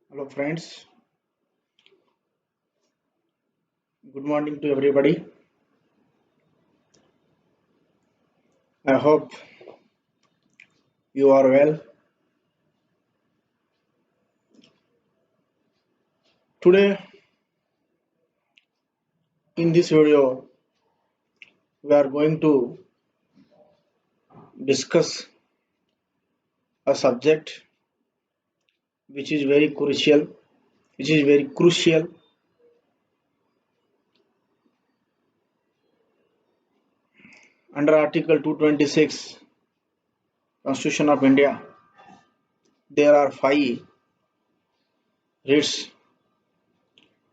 Hello friends, good morning to everybody. I hope you are well. Today in this video we are going to discuss a subject which is very crucial, which is very crucial under Article 226 Constitution of India. There are five writs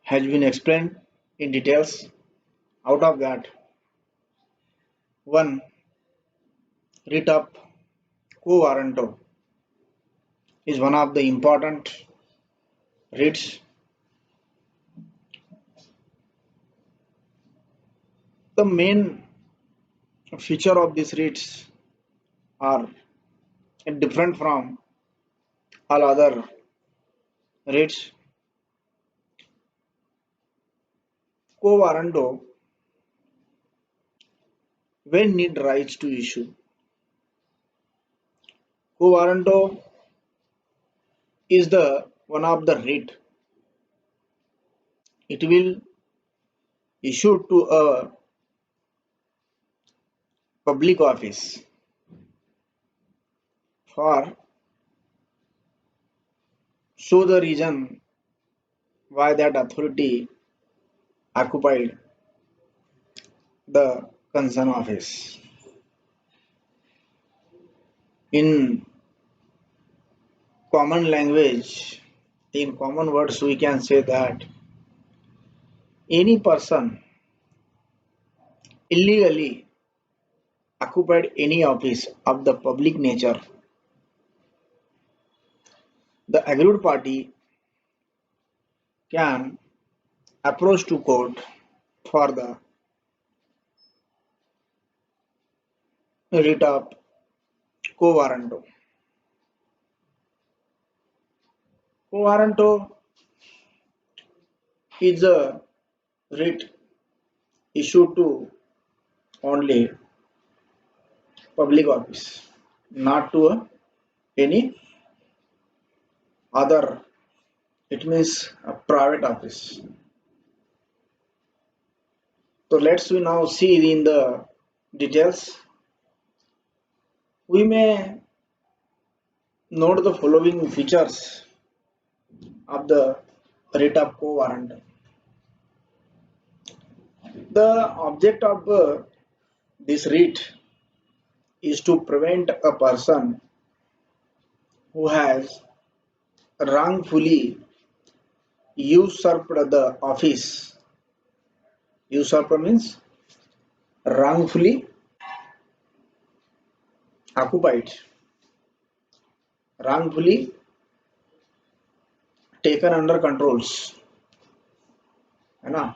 has been explained in details. Out of that, one writ of quo warranto is one of the important writs. The main feature of these writs are different from all other writs. Quo warranto when need rights to issue. Quo warranto is the one of the writ. It will issue to a public office for show the reason why that authority occupied the concerned office. In common language, in common words, we can say that any person illegally occupied any office of the public nature, the aggrieved party can approach to court for the writ of quo warranto. Quo warranto is a writ issued to only public office, not to any other. It means a private office. So let's we now see in the details. We may note the following features of the writ of quo warranto. The object of this writ is to prevent a person who has wrongfully usurped the office. Usurper means wrongfully occupied, wrongfully taken under controls, है ना?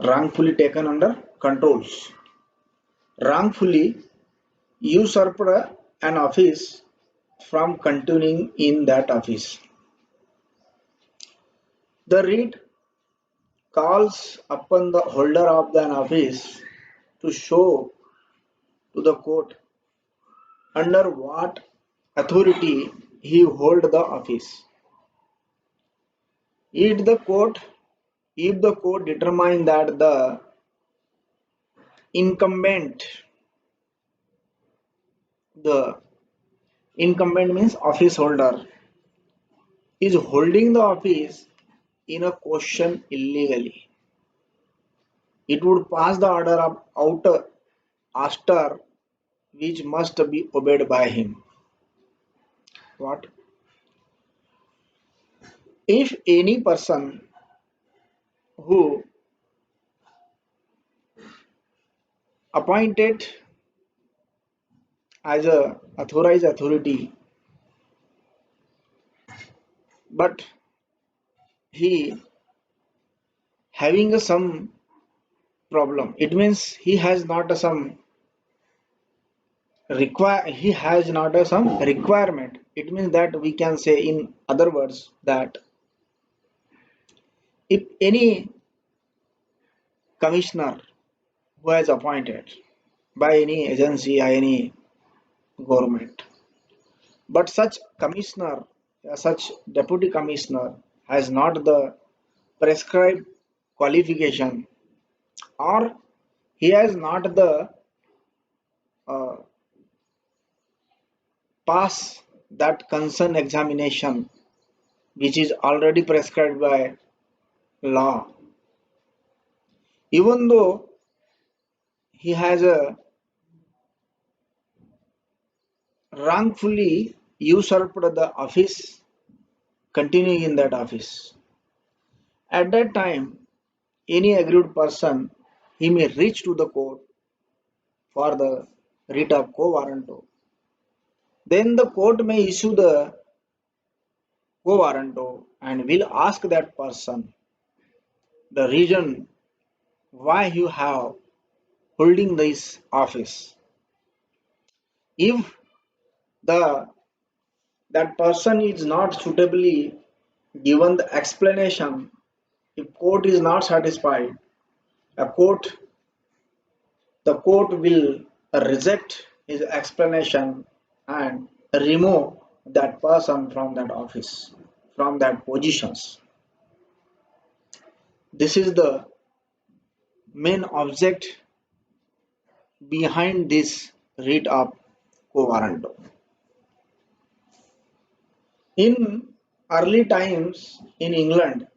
Wrongfully taken under controls, wrongfully usurped an office from continuing in that office. The writ calls upon the holder of an office to show to the court under what authority he hold the office. If the court determine that the incumbent, the incumbent means office holder, is holding the office in a question illegally, it would pass the order of outer aster which must be obeyed by him. What? If any person who appointed as a authorized authority, but he having some problem, it means he has not some he has not some requirement. It means that we can say in other words that If any commissioner who is appointed by any agency or any government, but such commissioner, such deputy commissioner has not the prescribed qualification, or he has not the uh, pass that concern examination which is already prescribed by law, even though he has a wrongfully usurped the office, continuing in that office. At that time, any aggrieved person, he may reach to the court for the writ of quo warranto. Then the court may issue the quo warranto and will ask that person the reason why you have holding this office. If the that person is not suitably given the explanation, if court is not satisfied, a court the court will reject his explanation and remove that person from that office, from that positions. This is the main object behind this writ of quo warranto. In early times in England,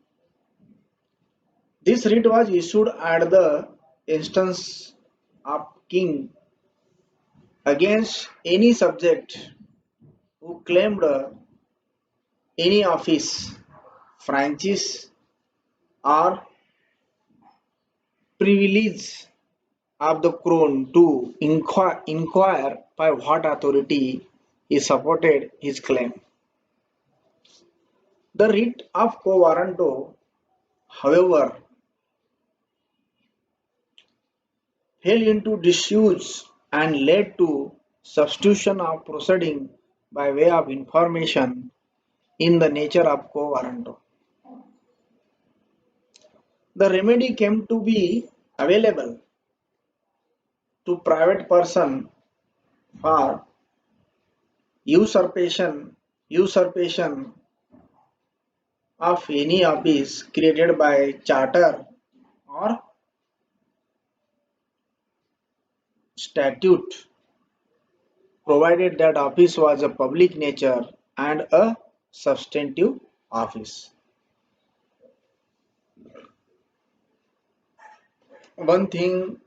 this writ was issued at the instance of king against any subject who claimed any office, franchise, or privilege of the crown to inquire by what authority he supported his claim. The writ of quo warranto, however, fell into disuse and led to substitution of proceeding by way of information in the nature of quo warranto. The remedy came to be available to private person for usurpation of any office created by charter or statute, provided that office was a public nature and a substantive office. One thing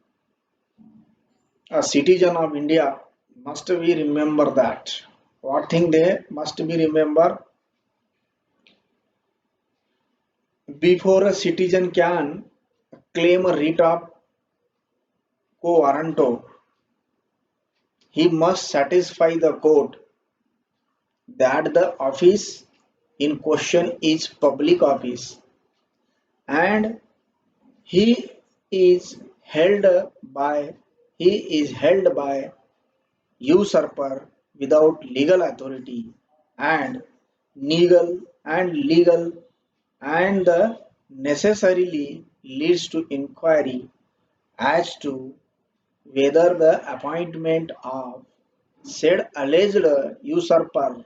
a citizen of India must be remember that. What thing they must be remember, before a citizen can claim a writ of quo warranto, he must satisfy the court that the office in question is public office and he is held by he is held by usurper without legal authority and legal and the necessarily leads to inquiry as to whether the appointment of said alleged usurper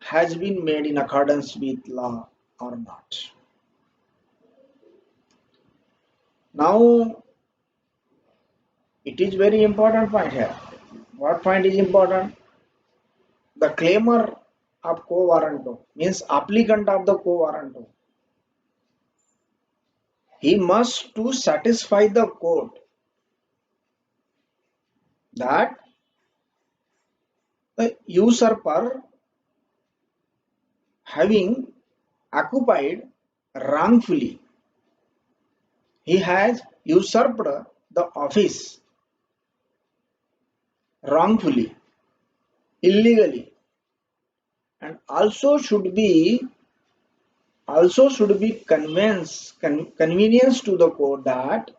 has been made in accordance with law or not. Now it is very important point here. What point is important? The claimer of quo warranto means applicant of the quo warranto. He must to satisfy the court that the usurper having occupied wrongfully, he has usurped the office wrongfully, illegally, and also should be convenience to the court that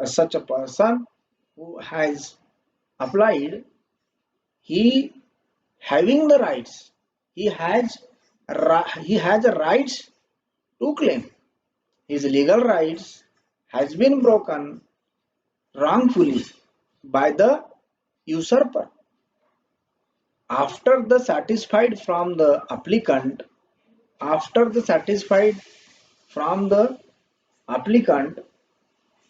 such a person who has applied, he having the rights, he has he has a rights to claim. His legal rights has been broken wrongfully by the usurper. After the satisfied from the applicant, after the satisfied from the applicant,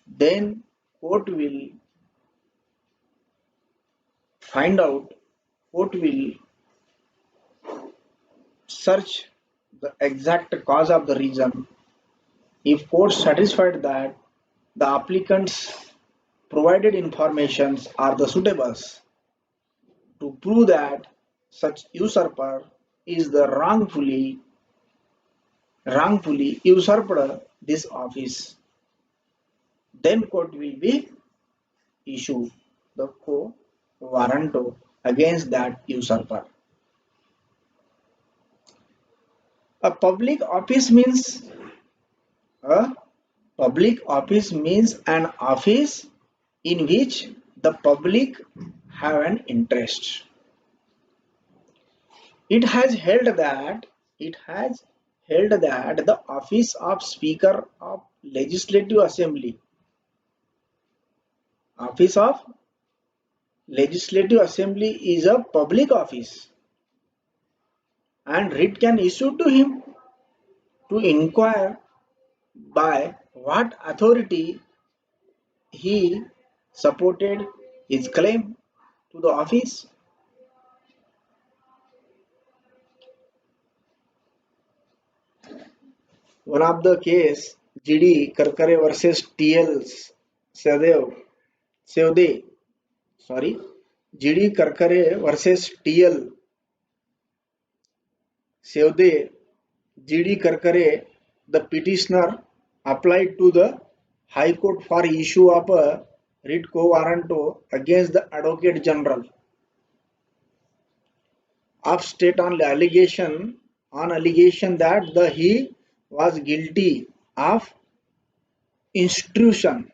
then court will find out, court will search the exact cause of the reason. If court satisfied that the applicant's provided informations are the suitables to prove that such usurper is the wrongfully usurped this office, then court will be issue the quo warranto against that usurper. A public office means a public office means an office in which the public have an interest. It has held that the office of Speaker of Legislative Assembly, office of Legislative Assembly is a public office, and writ can issue to him to inquire by what authority he supported his claim to the office. One of the case GD Karkare versus TL Sevde, sorry, GD Karkare versus TL Sevde, GD Karkare, the petitioner applied to the High Court for issue of a writ quo warranto against the Advocate General of state on allegation that he was guilty of intrusion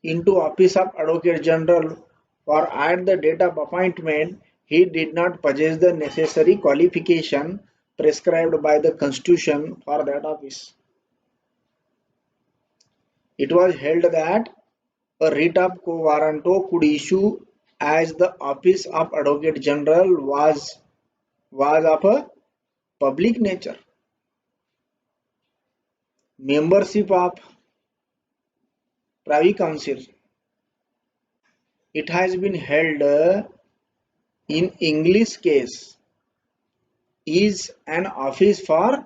into office of Advocate General, for at the date of appointment he did not possess the necessary qualification prescribed by the Constitution for that office. It was held that a writ of quo warranto could issue as the office of Advocate General was of a public nature. Membership of Privy Council. It has been held in English case is an office for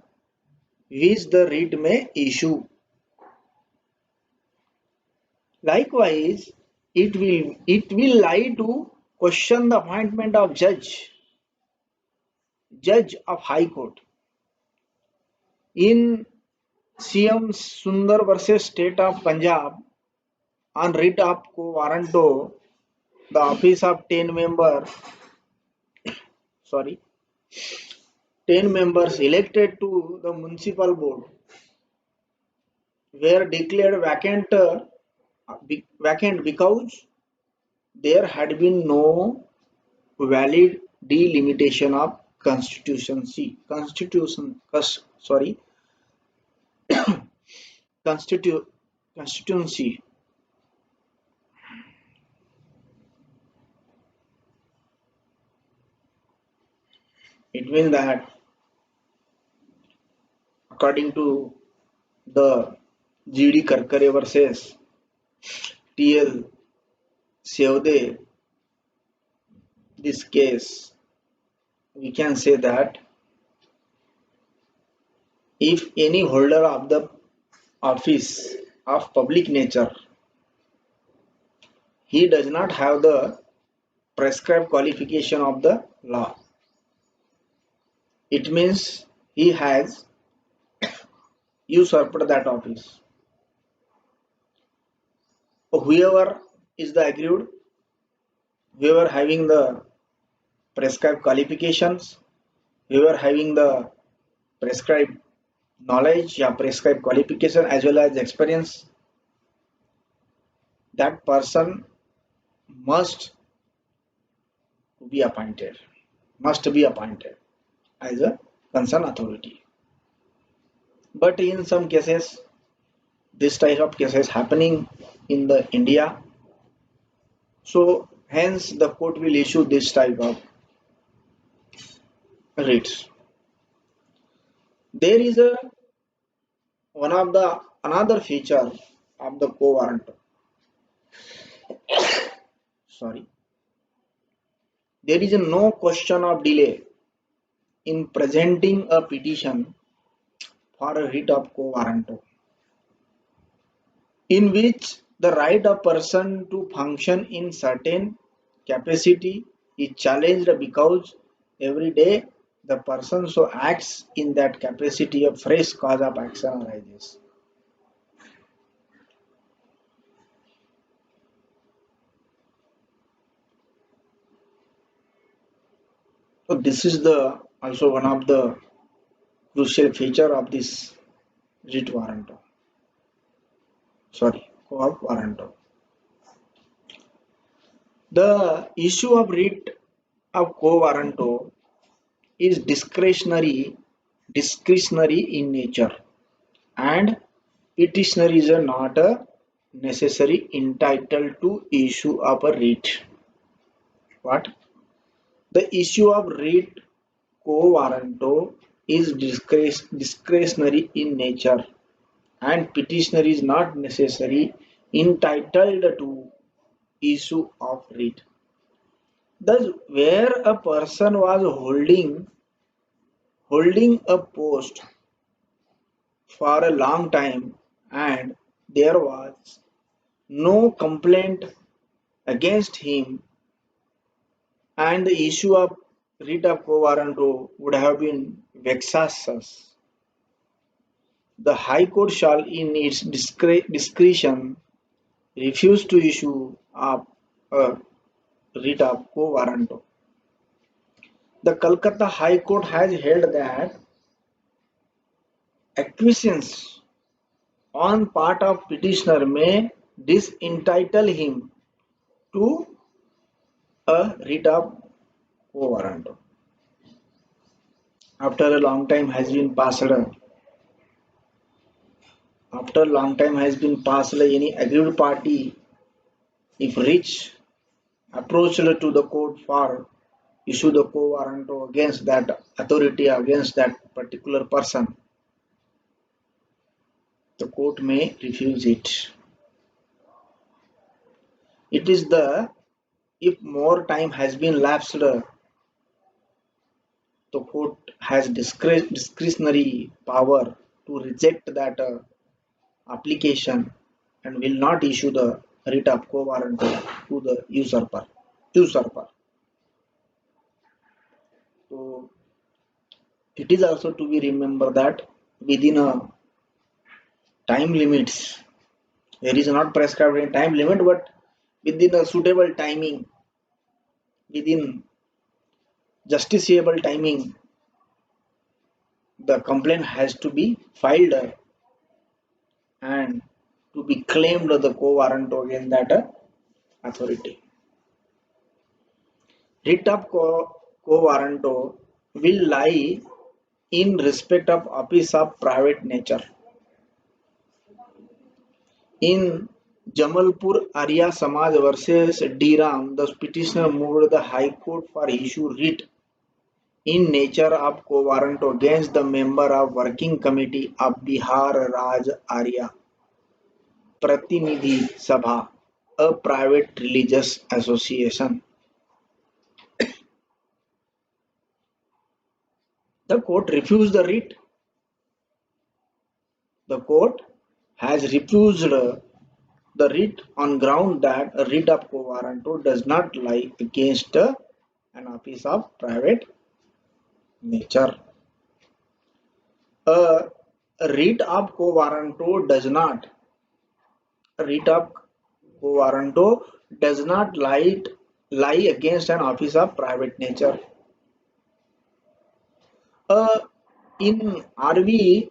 which the writ may issue. Likewise, it will lie to question the appointment of judge of High Court. In CM Sundar versus State of Punjab, on writ of quo warranto, the office of 10 members elected to the municipal board were declared vacant because there had been no valid delimitation of constituency. It means that according to the GD Karkare versus TL Sevde, this case, we can say that if any holder of the office of public nature, he does not have the prescribed qualification of the law, it means he has usurped that office. Whoever is the aggrieved, whoever having the prescribed qualifications, whoever having the prescribed knowledge or prescribed qualification as well as experience, that person must be appointed as a concerned authority. But in some cases, this type of cases happening in the India, so hence the court will issue this type of writs. There is a one of the another feature of the quo warranto. Sorry, there is no question of delay in presenting a petition for a writ of quo warranto, in which the right of person to function in certain capacity is challenged because every day the person so acts in that capacity a fresh cause of action arises. So this is the also one of the crucial feature of this writ warranto. Sorry, quo warranto. The issue of writ of quo warranto is discretionary in nature, and petitioner is not a necessary entitled to issue of a writ. What? The issue of writ quo warranto is discretionary in nature, and petitioner is not necessary entitled to issue of writ. Thus, where a person was holding a post for a long time and there was no complaint against him, and the issue of writ of quo warranto would have been vexatious, the High Court shall, in its discretion, refuse to issue a writ of quo warranto. The Calcutta High Court has held that acquiescence on part of petitioner may disentitle him to a writ of quo warranto. After a long time has been passed, any aggrieved party, if rich, approached to the court for issue the quo warranto against that authority, against that particular person, the court may refuse it. It is the if more time has been lapsed, the court has discretionary power to reject that application and will not issue the writ of quo warranto to the usurper. So it is also to be remembered that within a time limits, there is not prescribed any time limit, but within a suitable timing, within justiciable timing, the complaint has to be filed and to be claimed the quo warranto against that authority. Writ of quo warranto will lie in respect of office of private nature. In Jamalpur Arya Samaj versus D. Ram, the petitioner moved the High Court for issue writ in nature of quo warranto against the member of working committee of Bihar Raj Arya Pratinidhi Sabha, a private religious association. The court refused the writ. The court has refused the writ on ground that a writ of quo warranto does not lie against an office of private nature. A writ of quo warranto does not a writ of quo warranto does not lie against an office of private nature. In RV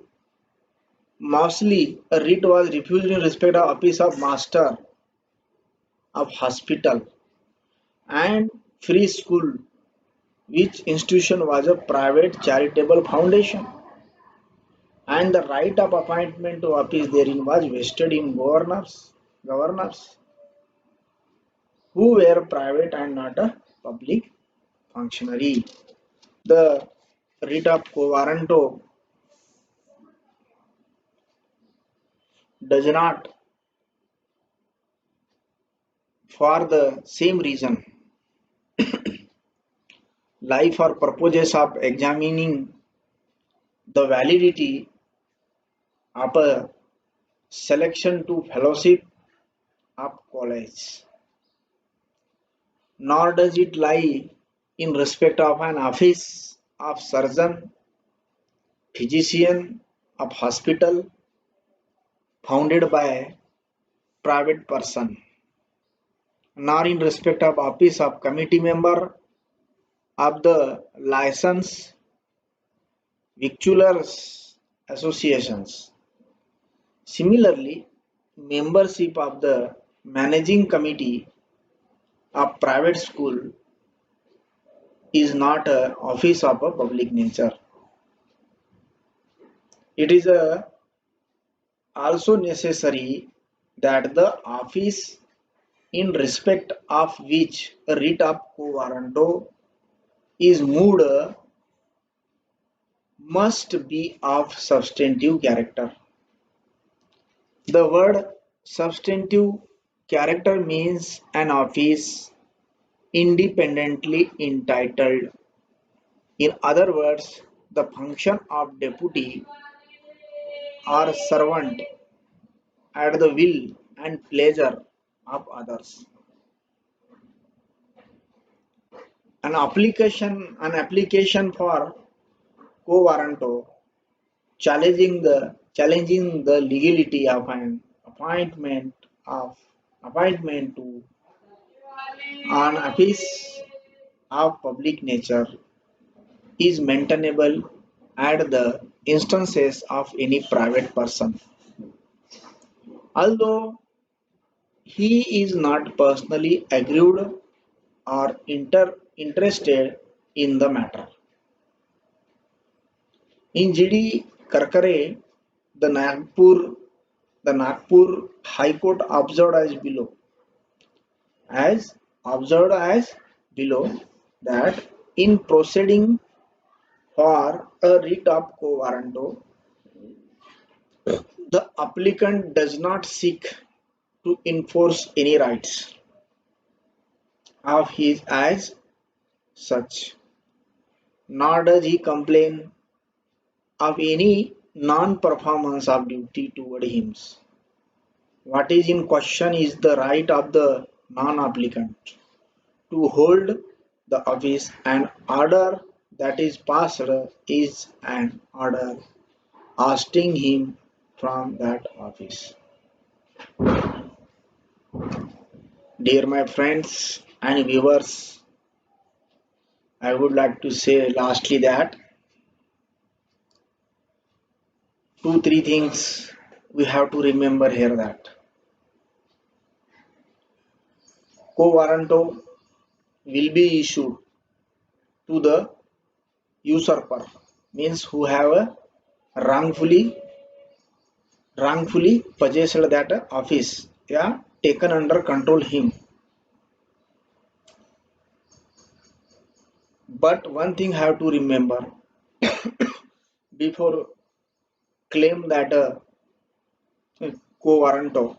Mosley, a writ was refused in respect of office of master of hospital and free school which institution was a private charitable foundation, and the right of appointment to office therein was vested in governors who were private and not a public functionary. The writ of quo warranto does not, for the same reason, lie for purposes of examining the validity of a selection to fellowship of college, nor does it lie in respect of an office of surgeon, physician, of hospital founded by private person, nor in respect of office of committee member of the license victualers associations. Similarly, membership of the managing committee of private school is not a office of a public nature. It is also necessary that the office in respect of which a writ of quo warranto is moved must be of substantive character. The word substantive character means an office independently entitled. In other words, the function of deputy or servant at the will and pleasure of others. An application for quo warranto challenging the legality of an appointment of appointment to an office of public nature is maintainable at the instances of any private person, although he is not personally aggrieved or interested in the matter. In GD Karkare, the Nagpur High Court as observed as below that in proceeding for a writ of quo warranto, the applicant does not seek to enforce any rights of his as such, nor does he complain of any non-performance of duty toward him. What is in question is the right of the non-applicant to hold the office. An order that is passed is an order ousting him from that office. Dear my friends and viewers, I would like to say lastly that two, three things we have to remember here that quo warranto will be issued to the usurper, means who have wrongfully wrongfully possessed that office, yeah, taken under control him. But one thing have to remember before claim that quo warranto,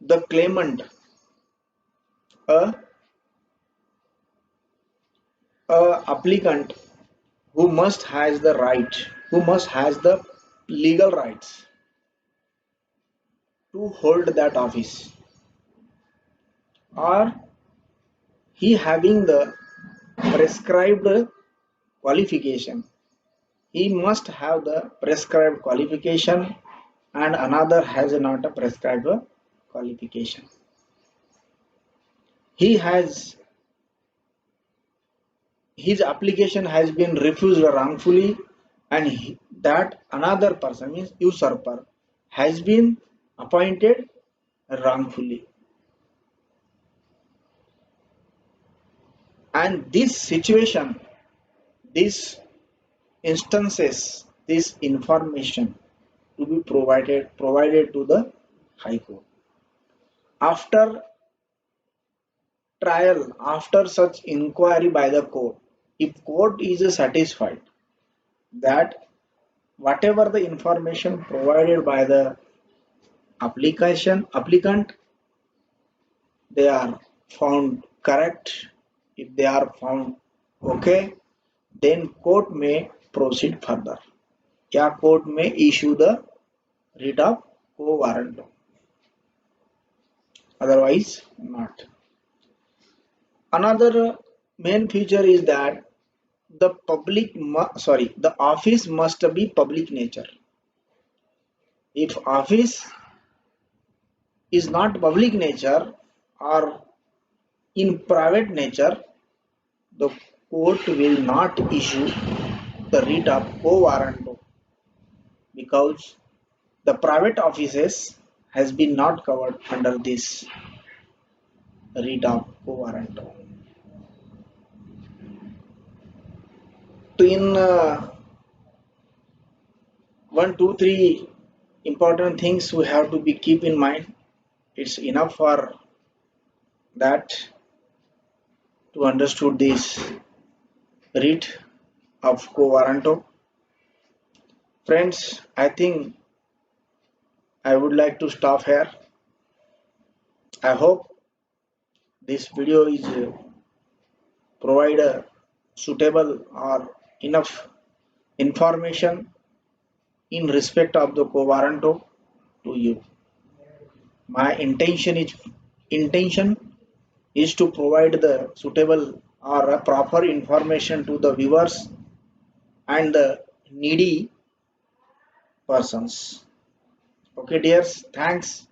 the claimant, a, applicant who must has the right, who must has the legal rights to hold that office, or he having the prescribed qualification. He must have the prescribed qualification and another has not a prescribed qualification. He has his application has been refused wrongfully, and that another person means usurper has been appointed wrongfully. And this situation, these instances, this information to be provided to the High Court. After trial, after such inquiry by the court, if court is satisfied that whatever the information provided by the applicant, they are found correct, if they are found okay, then court may proceed further. Yeah, court may issue the writ of quo warranto, otherwise not. Another main feature is that the office must be public nature. If office is not public nature or in private nature, the court will not issue the writ of quo warranto, because the private offices has been not covered under this writ of quo warranto. So in one, two, three important things we have to be keep in mind. It's enough for that to understood this writ of quo warranto. Friends, I think I would like to stop here. I hope this video is provide a suitable or enough information in respect of the quo warranto to you. My intention is to provide the suitable or a proper information to the viewers and the needy persons. Okay, dears, thanks.